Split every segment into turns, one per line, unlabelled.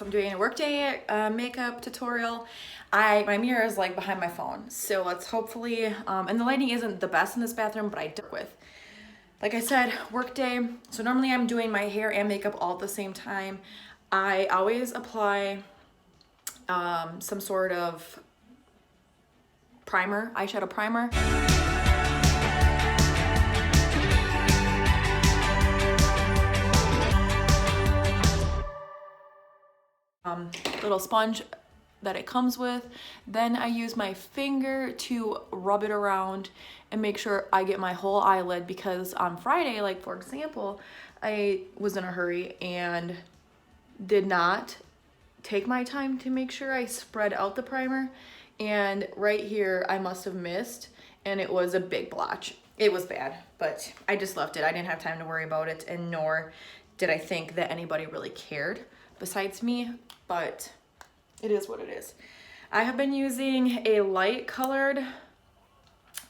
So I'm doing a workday makeup tutorial. My mirror is like behind my phone, so let's hopefully, and the lighting isn't the best in this bathroom, but I do work with. Like I said, workday. So normally I'm doing my hair and makeup all at the same time. I always apply some sort of primer, eyeshadow primer. Little sponge that it comes with. Then I use my finger to rub it around and make sure I get my whole eyelid, because on Friday, like for example, I was in a hurry and did not take my time to make sure I spread out the primer, and right here I must have missed, and it was a big blotch. It was bad, but I just left it. I didn't have time to worry about it, and nor did I think that anybody really cared besides me, but it is what it is. I have been using a light colored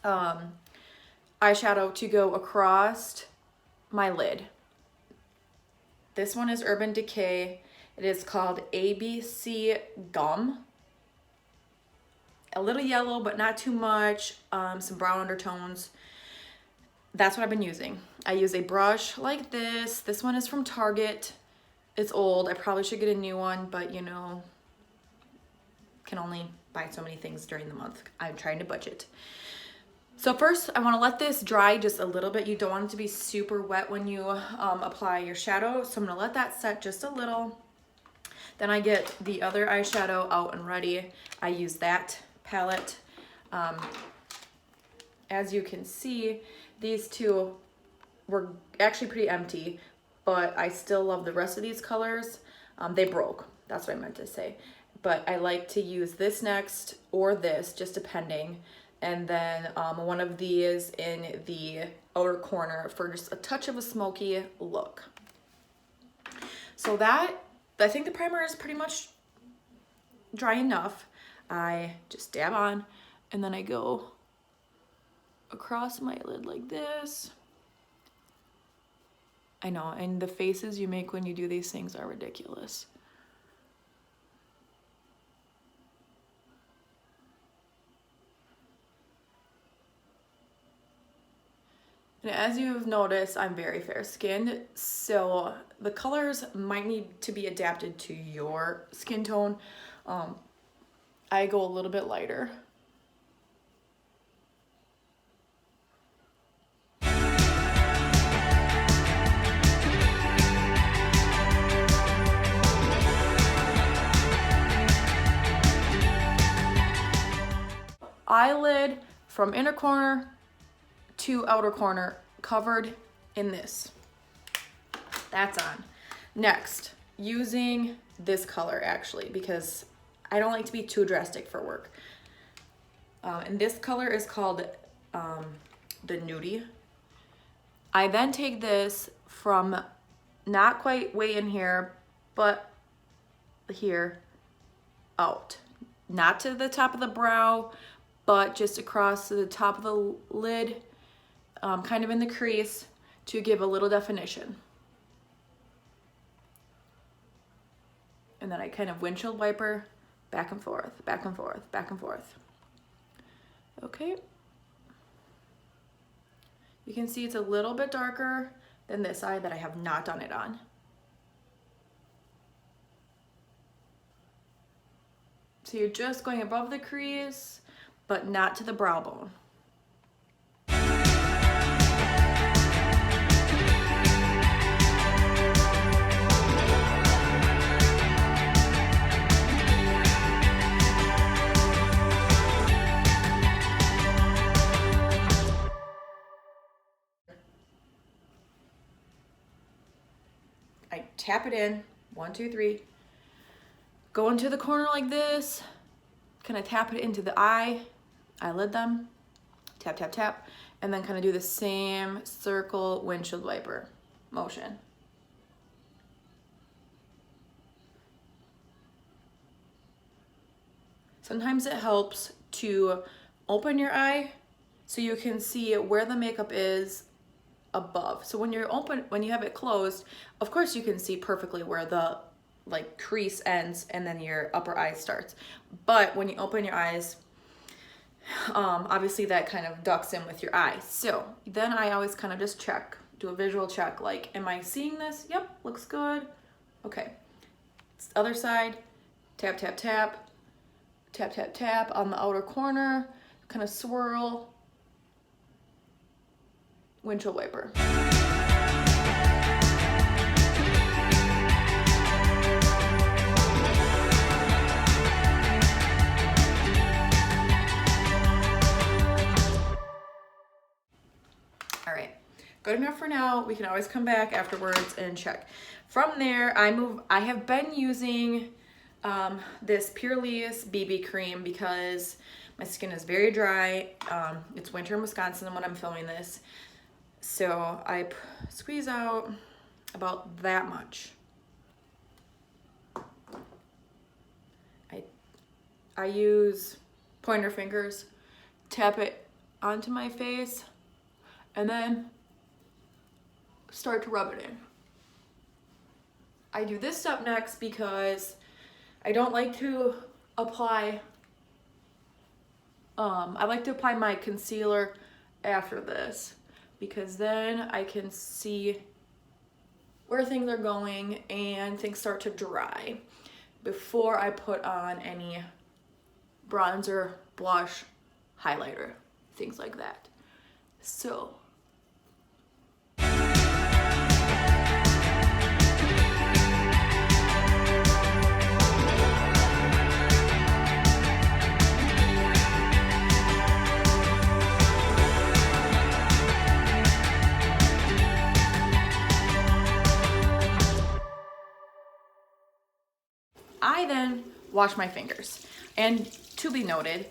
eyeshadow to go across my lid. This one is Urban Decay. It is called ABC Gum. A little yellow, but not too much. Some brown undertones. That's what I've been using. I use a brush like this. This one is from Target. It's old. I probably should get a new one, but you know, can only buy so many things during the month. I'm trying to budget. So first I want to let this dry just a little bit. You don't want it to be super wet when you apply your shadow. So I'm going to let that set just a little. Then I get the other eyeshadow out and ready. I use that palette. As you can see, these two were actually pretty empty, but I still love the rest of these colors. They broke, that's what I meant to say. But I like to use this next or this, just depending. And then one of these in the outer corner for just a touch of a smoky look. So that, I think the primer is pretty much dry enough. I just dab on and then I go across my lid like this. I know, and the faces you make when you do these things are ridiculous. And as you've noticed, I'm very fair skinned, so the colors might need to be adapted to your skin tone. I go a little bit lighter. Eyelid from inner corner to outer corner covered in this. That's on. Next, using this color actually, because I don't like to be too drastic for work. And this color is called the Nudie. I then take this from not quite way in here, but here out. Not to the top of the brow, but just across to the top of the lid, kind of in the crease to give a little definition. And then I kind of windshield wiper back and forth, back and forth, back and forth. Okay. You can see it's a little bit darker than this eye that I have not done it on. So you're just going above the crease, but not to the brow bone. I tap it in, 1, 2, 3. Go into the corner like this. Kind of tap it into the eyelid them. Tap, tap, tap. And then kind of do the same circle windshield wiper motion. Sometimes it helps to open your eye so you can see where the makeup is above. So when you have it closed, of course you can see perfectly where the like crease ends and then your upper eye starts. But when you open your eyes, obviously that kind of ducks in with your eye. So then I always kind of just check, do a visual check, like, am I seeing this? Yep, looks good. Okay. Other side, tap, tap, tap, tap, tap, tap on the outer corner, kind of swirl, windshield wiper. All right, good enough for now. We can always come back afterwards and check. From there, I have been using this Purely's BB cream because my skin is very dry. It's winter in Wisconsin when I'm filming this. So I squeeze out about that much. I use pointer fingers, tap it onto my face, and then start to rub it in. I do this step next because I don't like to apply, I like to apply my concealer after this because then I can see where things are going and things start to dry before I put on any bronzer, blush, highlighter, things like that. So I then wash my fingers. And to be noted,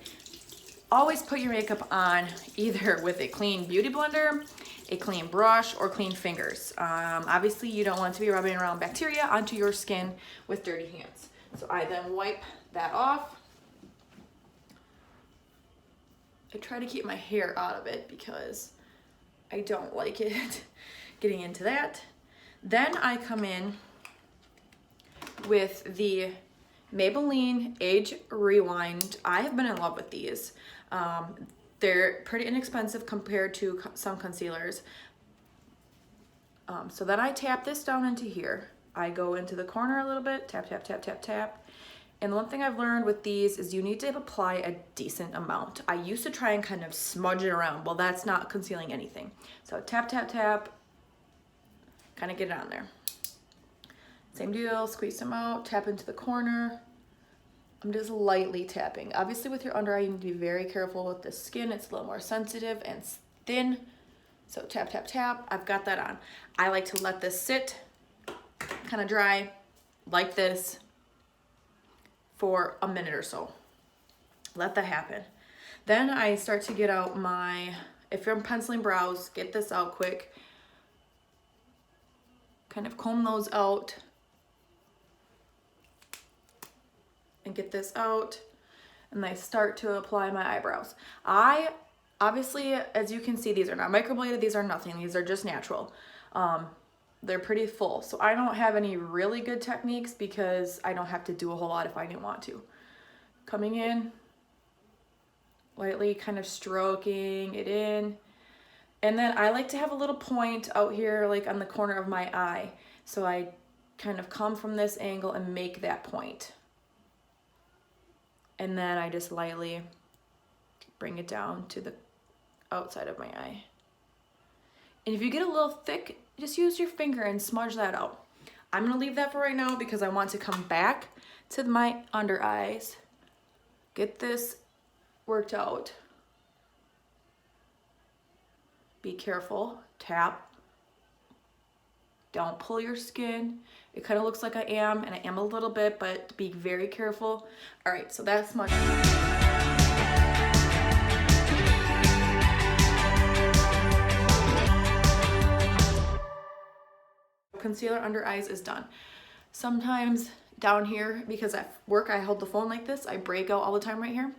always put your makeup on either with a clean beauty blender, a clean brush, or clean fingers. Obviously, you don't want to be rubbing around bacteria onto your skin with dirty hands. So I then wipe that off. I try to keep my hair out of it because I don't like it getting into that. Then I come in with the Maybelline Age Rewind. I have been in love with these. They're pretty inexpensive compared to some concealers. So then I tap this down into here. I go into the corner a little bit, tap, tap, tap, tap, tap. And one thing I've learned with these is you need to apply a decent amount. I used to try and kind of smudge it around. Well, that's not concealing anything. So tap, tap, tap, kind of get it on there. Same deal, squeeze them out, tap into the corner. I'm just lightly tapping. Obviously with your under eye, you need to be very careful with the skin. It's a little more sensitive and thin. So tap, tap, tap, I've got that on. I like to let this sit, kind of dry, like this, for a minute or so. Let that happen. Then I start to get out my, if you're penciling brows, get this out quick. Kind of comb those out. And get this out, and I start to apply my eyebrows. Obviously, as you can see, these are not microbladed, these are nothing, these are just natural. They're pretty full, so I don't have any really good techniques because I don't have to do a whole lot if I didn't want to. Coming in, lightly kind of stroking it in, and then I like to have a little point out here like on the corner of my eye, so I kind of come from this angle and make that point. And then I just lightly bring it down to the outside of my eye. And if you get a little thick, just use your finger and smudge that out. I'm gonna leave that for right now because I want to come back to my under eyes, get this worked out. Be careful, tap. Don't pull your skin. It kind of looks like I am, and I am a little bit, but be very careful. All right, so that's much. Concealer under eyes is done. Sometimes down here, because at work I hold the phone like this, I break out all the time right here.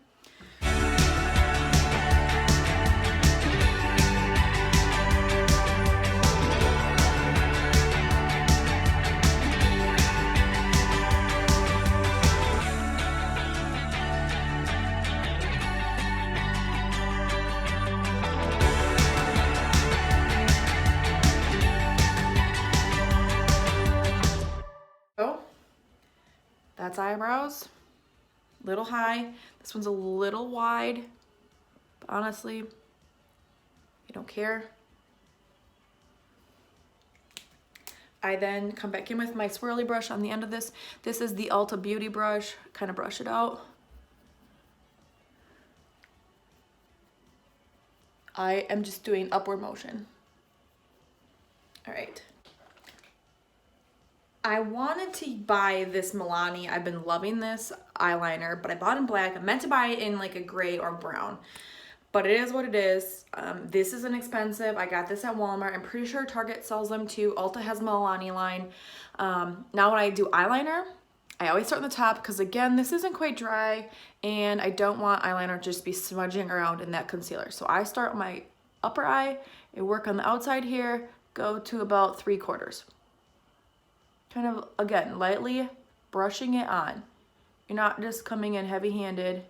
That's eyebrows. Little high. This one's a little wide, but honestly, I don't care. I then come back in with my swirly brush on the end of this. This is the Ulta Beauty brush. Kind of brush it out. I am just doing upward motion. All right. I wanted to buy this Milani. I've been loving this eyeliner, but I bought in black. I meant to buy it in like a gray or brown, but it is what it is. This is inexpensive. I got this at Walmart. I'm pretty sure Target sells them too. Ulta has Milani line. Now when I do eyeliner, I always start on the top because again, this isn't quite dry and I don't want eyeliner to just be smudging around in that concealer. So I start on my upper eye and work on the outside here, go to about 3/4. Kind of, again, lightly brushing it on. You're not just coming in heavy-handed.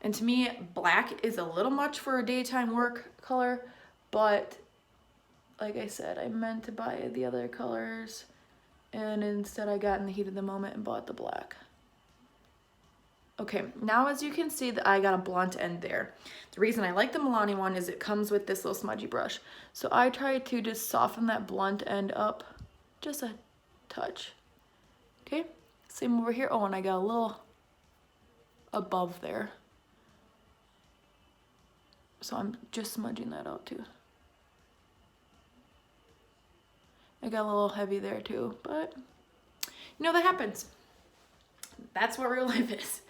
And to me, black is a little much for a daytime work color, but like I said, I meant to buy the other colors, and instead I got in the heat of the moment and bought the black. Okay, now as you can see that I got a blunt end there. The reason I like the Milani one is it comes with this little smudgy brush. So I try to just soften that blunt end up just a touch. Okay, same over here. Oh, and I got a little above there. So I'm just smudging that out too. I got a little heavy there too, but you know, that happens. That's what real life is.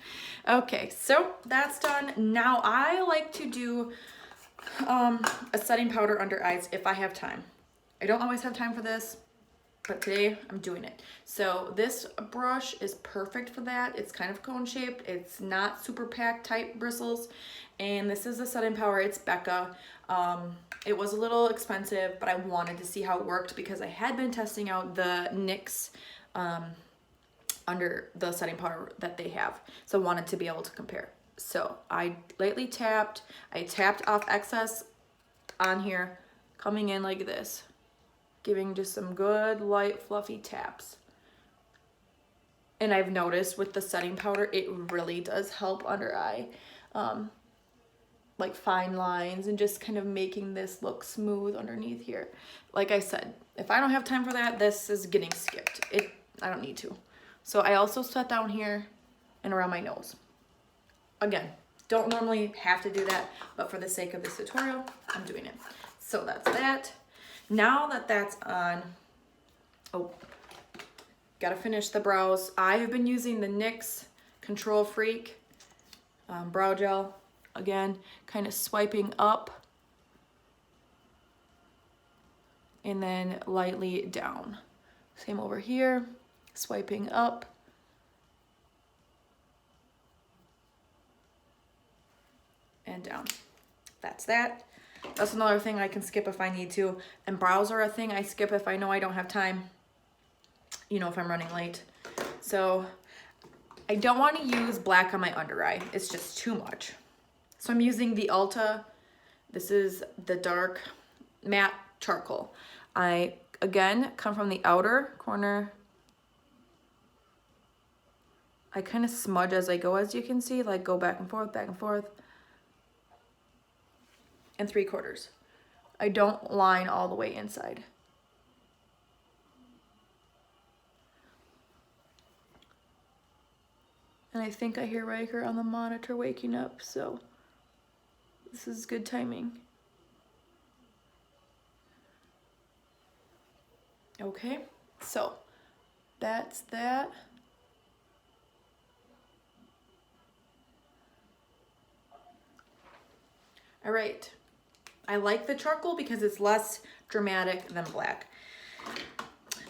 Okay, so that's done. Now I like to do a setting powder under eyes if I have time. I don't always have time for this, but today I'm doing it. So this brush is perfect for that. It's kind of cone shaped. It's not super packed type bristles. And this is a setting powder. It's Becca. It was a little expensive, but I wanted to see how it worked because I had been testing out the NYX under the setting powder that they have. So I wanted to be able to compare. So I lightly tapped. I tapped off excess on here, coming in like this, giving just some good light fluffy taps. And I've noticed with the setting powder, it really does help under eye, like fine lines and just kind of making this look smooth underneath here. Like I said, if I don't have time for that, this is getting skipped. I don't need to. So I also set down here and around my nose. Again, don't normally have to do that, but for the sake of this tutorial, I'm doing it. So that's that. Now that that's on, oh, gotta finish the brows. I have been using the NYX Control Freak brow gel. Again, kind of swiping up and then lightly down. Same over here, swiping up and down. That's that. That's another thing I can skip if I need to. And brows are a thing I skip if I know I don't have time, you know, if I'm running late. So I don't want to use black on my under eye. It's just too much. So I'm using the Ulta. This is the dark matte charcoal. I, again, come from the outer corner. I kind of smudge as I go, as you can see, like go back and forth, and 3/4. I don't line all the way inside. And I think I hear Riker on the monitor waking up, so this is good timing. Okay, so that's that. All right, I like the charcoal because it's less dramatic than black.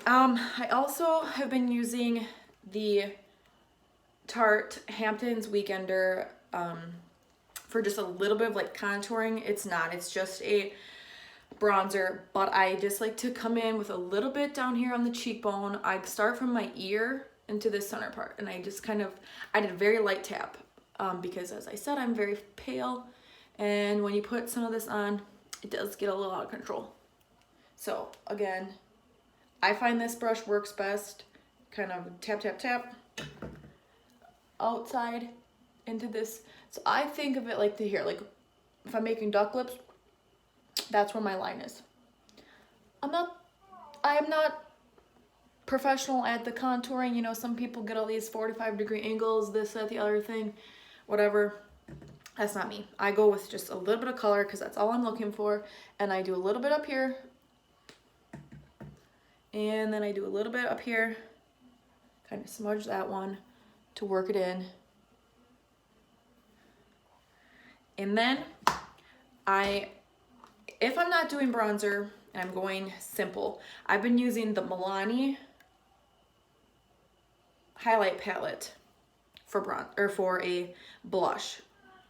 I also have been using the Tarte Hamptons Weekender for just a little bit of like contouring. It's just a bronzer, but I just like to come in with a little bit down here on the cheekbone. I start from my ear into this center part, and I just kind of, I did a very light tap because as I said, I'm very pale, and when you put some of this on, it does get a little out of control. So again, I find this brush works best. Kind of tap, tap, tap outside into this. So I think of it like here, like if I'm making duck lips, that's where my line is. I'm not professional at the contouring. You know, some people get all these 45-degree angles, this, that, the other thing, whatever. That's not me. I go with just a little bit of color because that's all I'm looking for. And I do a little bit up here. And then I do a little bit up here. Kind of smudge that one to work it in. And then if I'm not doing bronzer and I'm going simple, I've been using the Milani highlight palette for a blush.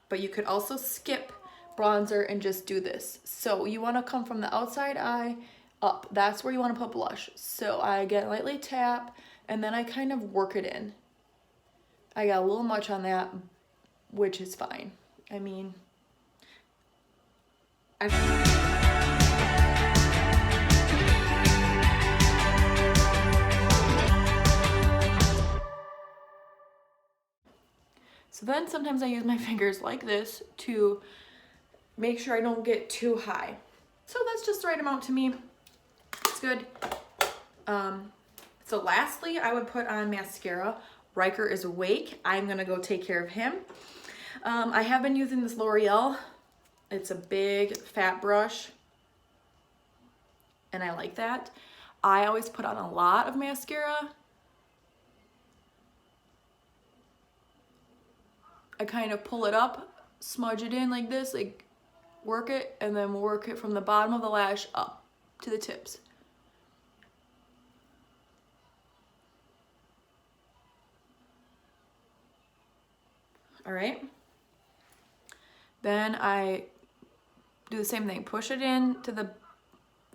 But you could also skip bronzer and just do this. So you want to come from the outside eye up. That's where you want to put blush. So I get lightly tap and then I kind of work it in. I got a little much on that, which is fine. I mean, so then sometimes I use my fingers like this to make sure I don't get too high. So that's just the right amount to me. It's good. So lastly, I would put on mascara. Riker is awake. I'm gonna go take care of him. I have been using this L'Oreal. It's a big fat brush and I like that. I always put on a lot of mascara. I kind of pull it up, smudge it in like this, like work it, and then work it from the bottom of the lash up to the tips. All right. Then I do the same thing. Push it in to the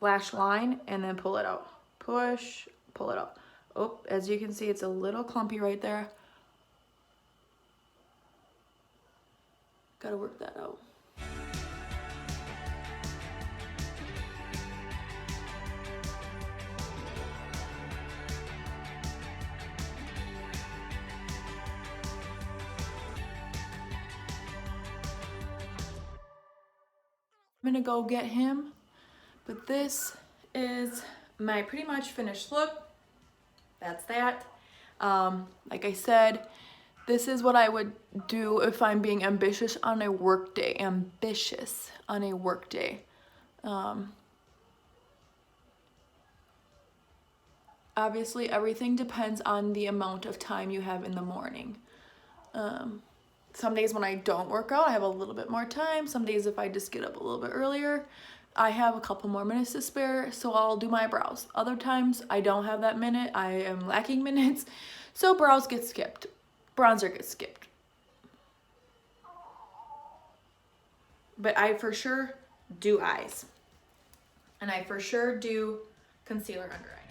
lash line and then pull it out. Push, pull it out. Oh, as you can see, it's a little clumpy right there. Gotta work that out. I'm gonna go get him, but this is my pretty much finished look. That's that. Like I said, this is what I would do if I'm being ambitious on a work day. Ambitious on a work day. Obviously, everything depends on the amount of time you have in the morning. Some days when I don't work out, I have a little bit more time. Some days if I just get up a little bit earlier, I have a couple more minutes to spare, so I'll do my brows. Other times, I don't have that minute. I am lacking minutes, so brows get skipped. Bronzer gets skipped. But I for sure do eyes. And I for sure do concealer under eye.